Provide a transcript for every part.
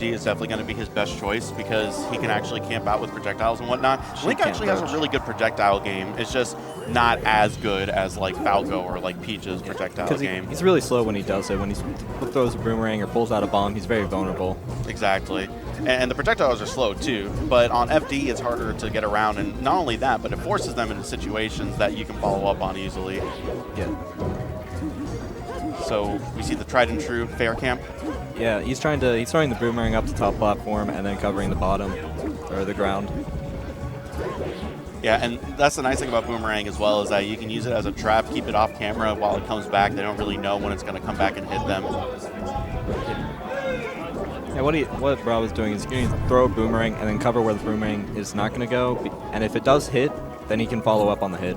is definitely going to be his best choice because he can actually camp out with projectiles and whatnot. Link actually has a really good projectile game. It's just not as good as like Falco or like Peach's projectile game. He's really slow when he does it. When he throws a boomerang or pulls out a bomb, he's very vulnerable. Exactly. And the projectiles are slow too, but on FD it's harder to get around, and not only that, but it forces them into situations that you can follow up on easily. Yeah. So we see the tried and true fair camp. Yeah, he's throwing the boomerang up the top platform and then covering the bottom or the ground. Yeah, and that's the nice thing about boomerang as well, is that you can use it as a trap, keep it off camera while it comes back. They don't really know when it's going to come back and hit them. Yeah, what Bravo's doing is going to throw a boomerang and then cover where the boomerang is not going to go. And if it does hit, then he can follow up on the hit.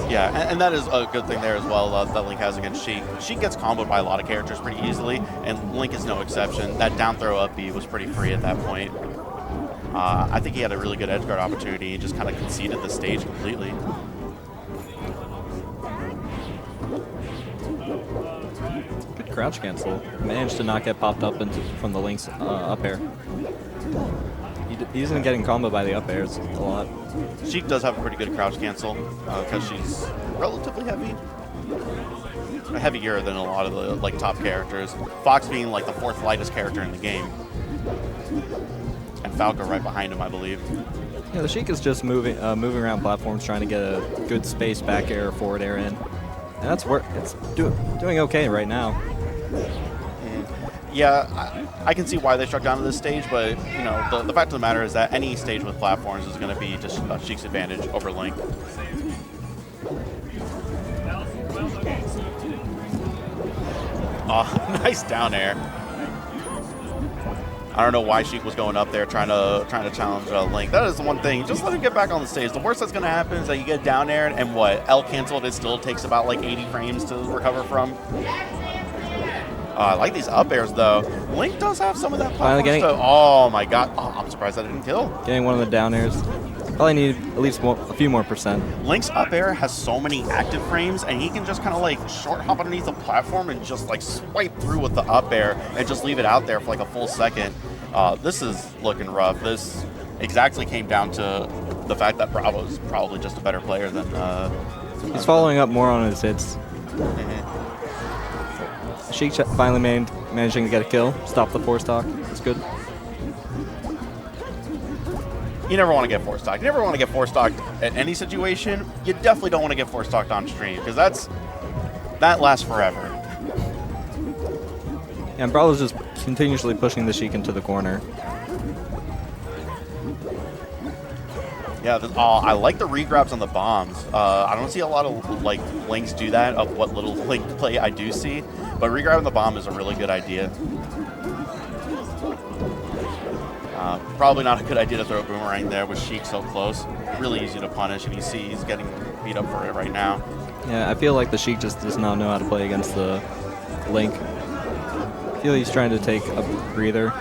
Yeah, and that is a good thing there as well that Link has against Sheik. Sheik gets comboed by a lot of characters pretty easily, and Link is no exception. That down throw up B was pretty free at that point. I think he had a really good edgeguard opportunity. He just kind of conceded the stage completely. Good crouch cancel. Managed to not get popped up from the Link's up air. He isn't getting comboed by the up airs a lot. Sheik does have a pretty good crouch cancel because she's relatively heavy. Heavier than a lot of the like top characters. Fox being like the fourth lightest character in the game. And Falco right behind him, I believe. Yeah, the Sheik is just moving around platforms, trying to get a good space back air or forward air in. And it's doing okay right now. Yeah, I can see why they struck down to this stage, but you know, the fact of the matter is that any stage with platforms is going to be just Sheik's advantage over Link. Oh, nice down air. I don't know why Sheik was going up there trying to challenge Link. That is the one thing. Just let him get back on the stage. The worst that's going to happen is that you get down there and what? L canceled. It still takes about like 80 frames to recover from. I like these up airs though. Link does have some of that platform stuff. Oh my god. Oh, I'm surprised I didn't kill. Getting one of the down airs. Probably need at least a few more percent. Link's up air has so many active frames, and he can just kind of like short hop underneath the platform and just like swipe through with the up air and just leave it out there for like a full second. This is looking rough. This exactly came down to the fact that Bravo's probably just a better player than... He's following up more on his hits. Sheik finally managing to get a kill. Stop the force talk. That's good. You never want to get force talked. You never want to get force talked at any situation. You definitely don't want to get force talked on stream because that lasts forever. And Bravo's just continuously pushing the Sheik into the corner. Yeah, I like the regrabs on the bombs. I don't see a lot of like Links do that, of what little Link play I do see, but regrabbing the bomb is a really good idea. Probably not a good idea to throw a boomerang there with Sheik so close. Really easy to punish, and you see he's getting beat up for it right now. Yeah, I feel like the Sheik just does not know how to play against the Link. I feel he's trying to take a breather,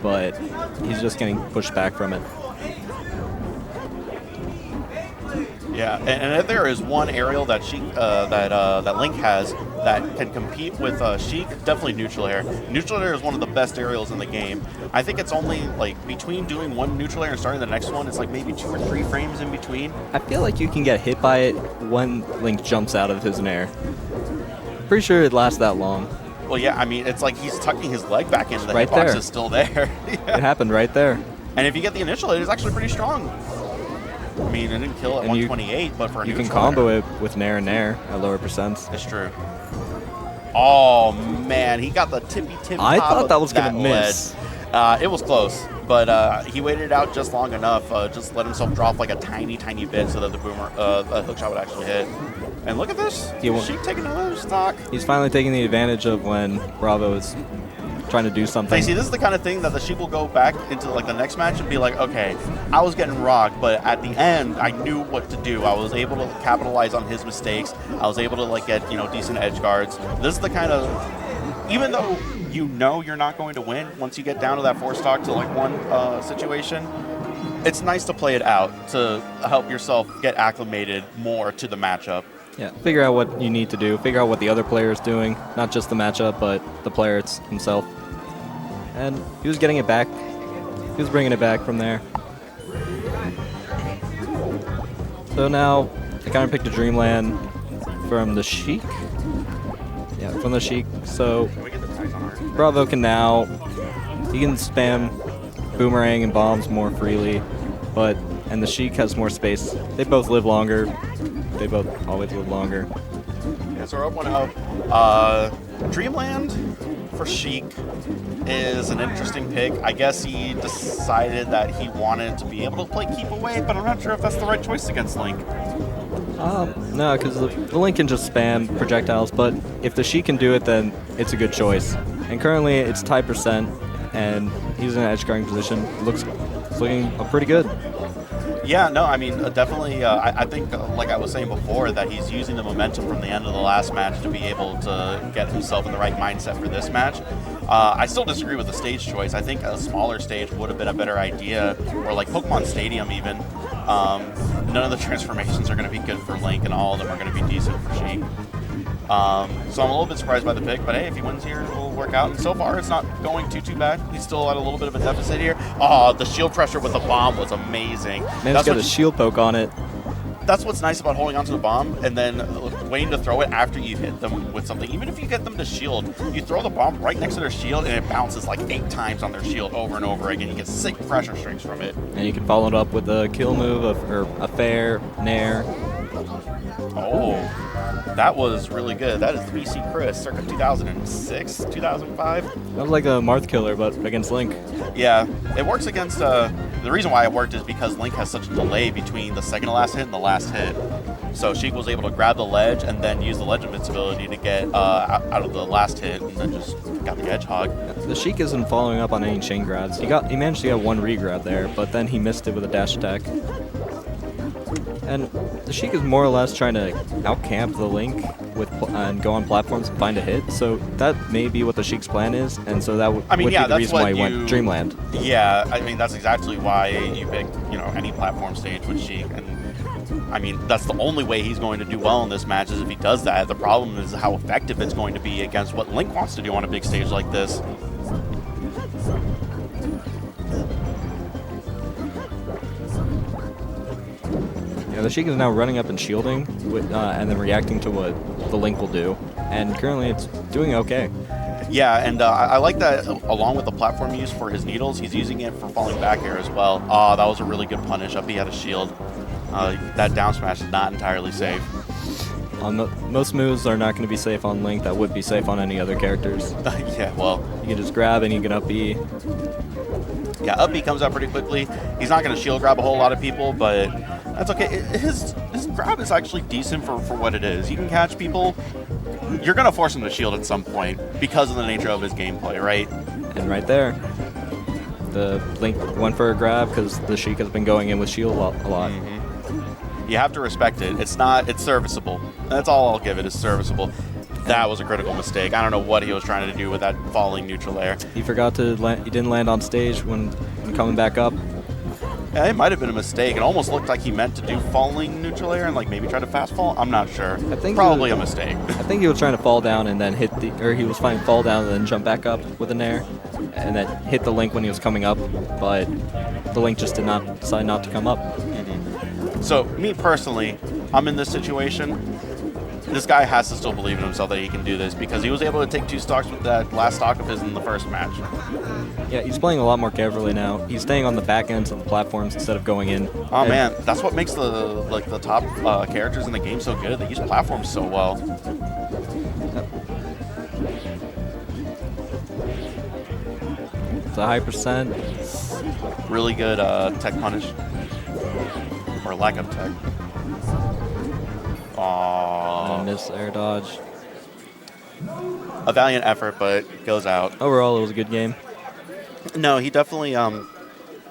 but he's just getting pushed back from it. Yeah, and if there is one aerial that Sheik, that Link has that can compete with Sheik, definitely neutral air. Neutral air is one of the best aerials in the game. I think it's only like between doing one neutral air and starting the next one, it's like maybe 2 or 3 frames in between. I feel like you can get hit by it when Link jumps out of his air. Pretty sure it lasts that long. Well, yeah, I mean, it's like he's tucking his leg back into the right hitbox there. is still there. Yeah. It happened right there. And if you get the initial hit, it's actually pretty strong. I mean, it didn't kill at 128, but for a you neutral can combo air. it with nair and nair at lower percents. It's true. Oh man, he got the tippy tip. I thought that was gonna miss. It was close, but he waited it out just long enough. Just let himself drop like a tiny bit so that the hook shot would actually hit. And look at this. Sheik taking another stock. He's finally taking the advantage of when Bravo is trying to do something. You see, this is the kind of thing that the Sheik will go back into like the next match and be like, okay, I was getting rocked, but at the end, I knew what to do. I was able to capitalize on his mistakes. I was able to like get decent edge guards. This is the kind of, even though you know you're not going to win once you get down to that force stock to like one situation, it's nice to play it out to help yourself get acclimated more to the matchup. Yeah, figure out what you need to do. Figure out what the other player is doing, not just the matchup, but the player himself. And he was getting it back. He was bringing it back from there. So now, I kind of picked a Dreamland from the Sheik. Yeah, from the Sheik. So, Bravo can now, he can spam Boomerang and bombs more freely, and the Sheik has more space. They both live longer. They both always live longer. Yeah, so we're up 1-0. Dreamland for Sheik is an interesting pick. I guess he decided that he wanted to be able to play keep away, but I'm not sure if that's the right choice against Link. No, because the Link can just spam projectiles, but if the Sheik can do it, then it's a good choice. And currently, it's tie percent, and he's in an edge guarding position. It's looking pretty good. Yeah, no, I mean, definitely, I think, like I was saying before, that he's using the momentum from the end of the last match to be able to get himself in the right mindset for this match. I still disagree with the stage choice. I think a smaller stage would have been a better idea, or like Pokemon Stadium even. None of the transformations are going to be good for Link, and all of them are going to be decent for Sheik. So I'm a little bit surprised by the pick, but hey, if he wins here, it'll work out. And so far, it's not going too bad. He's still at a little bit of a deficit here. Oh, the shield pressure with the bomb was amazing. Man, he's got a shield poke on it. That's what's nice about holding onto the bomb and then waiting to throw it after you hit them with something. Even if you get them to shield, you throw the bomb right next to their shield and it bounces like 8 times on their shield over and over again. You get sick pressure strings from it. And you can follow it up with a kill move or a fair, nair. Oh, that was really good. That is the BC Chris, circa 2006, 2005. That was like a Marth killer, but against Link. Yeah, it works against, the reason why it worked is because Link has such a delay between the second to last hit and the last hit. So Sheik was able to grab the ledge and then use the ledge invincibility to get out of the last hit and then just got the Hedgehog. The Sheik isn't following up on any chain grabs. He managed to get one re-grab there, but then he missed it with a dash attack. And the Sheik is more or less trying to out-camp the Link and go on platforms and find a hit. So that may be what the Sheik's plan is, and so that would be the reason why he went Dreamland. Yeah, I mean, that's exactly why you picked, any platform stage with Sheik. And I mean, that's the only way he's going to do well in this match is if he does that. The problem is how effective it's going to be against what Link wants to do on a big stage like this. The Sheik is now running up and shielding, and then reacting to what the Link will do. And currently, it's doing okay. Yeah, and I like that along with the platform use for his needles, he's using it for falling back air as well. Oh, that was a really good punish. Up he had a shield. That down smash is not entirely safe. Most moves are not going to be safe on Link that would be safe on any other characters. Yeah, well. You can just grab and you can up B. Yeah, up B comes out pretty quickly. He's not going to shield grab a whole lot of people, but that's okay. His grab is actually decent for what it is. He can catch people. You're going to force him to shield at some point because of the nature of his gameplay, right? And right there, the Link went for a grab because the Sheik has been going in with shield a lot. Mm-hmm. You have to respect it. It's serviceable. That's all I'll give it, is serviceable. That was a critical mistake. I don't know what he was trying to do with that falling neutral air. He forgot to land. He didn't land on stage when coming back up. Yeah, it might have been a mistake. It almost looked like he meant to do falling neutral air and maybe try to fast fall. I'm not sure. I think probably a mistake. I think he was trying to fall down and then he was trying to fall down and then jump back up with an air, and then hit the Link when he was coming up, but the Link just decide not to come up. Mm-hmm. So me personally, I'm in this situation. This guy has to still believe in himself that he can do this because he was able to take 2 stocks with that last stock of his in the first match. Yeah, he's playing a lot more carefully now. He's staying on the back ends of the platforms instead of going in. Oh man, that's what makes the top characters in the game so good. They use platforms so well. It's a high percent. Really good tech punish. Or lack of tech. And miss air dodge. A valiant effort, but goes out. Overall, it was a good game. No, he definitely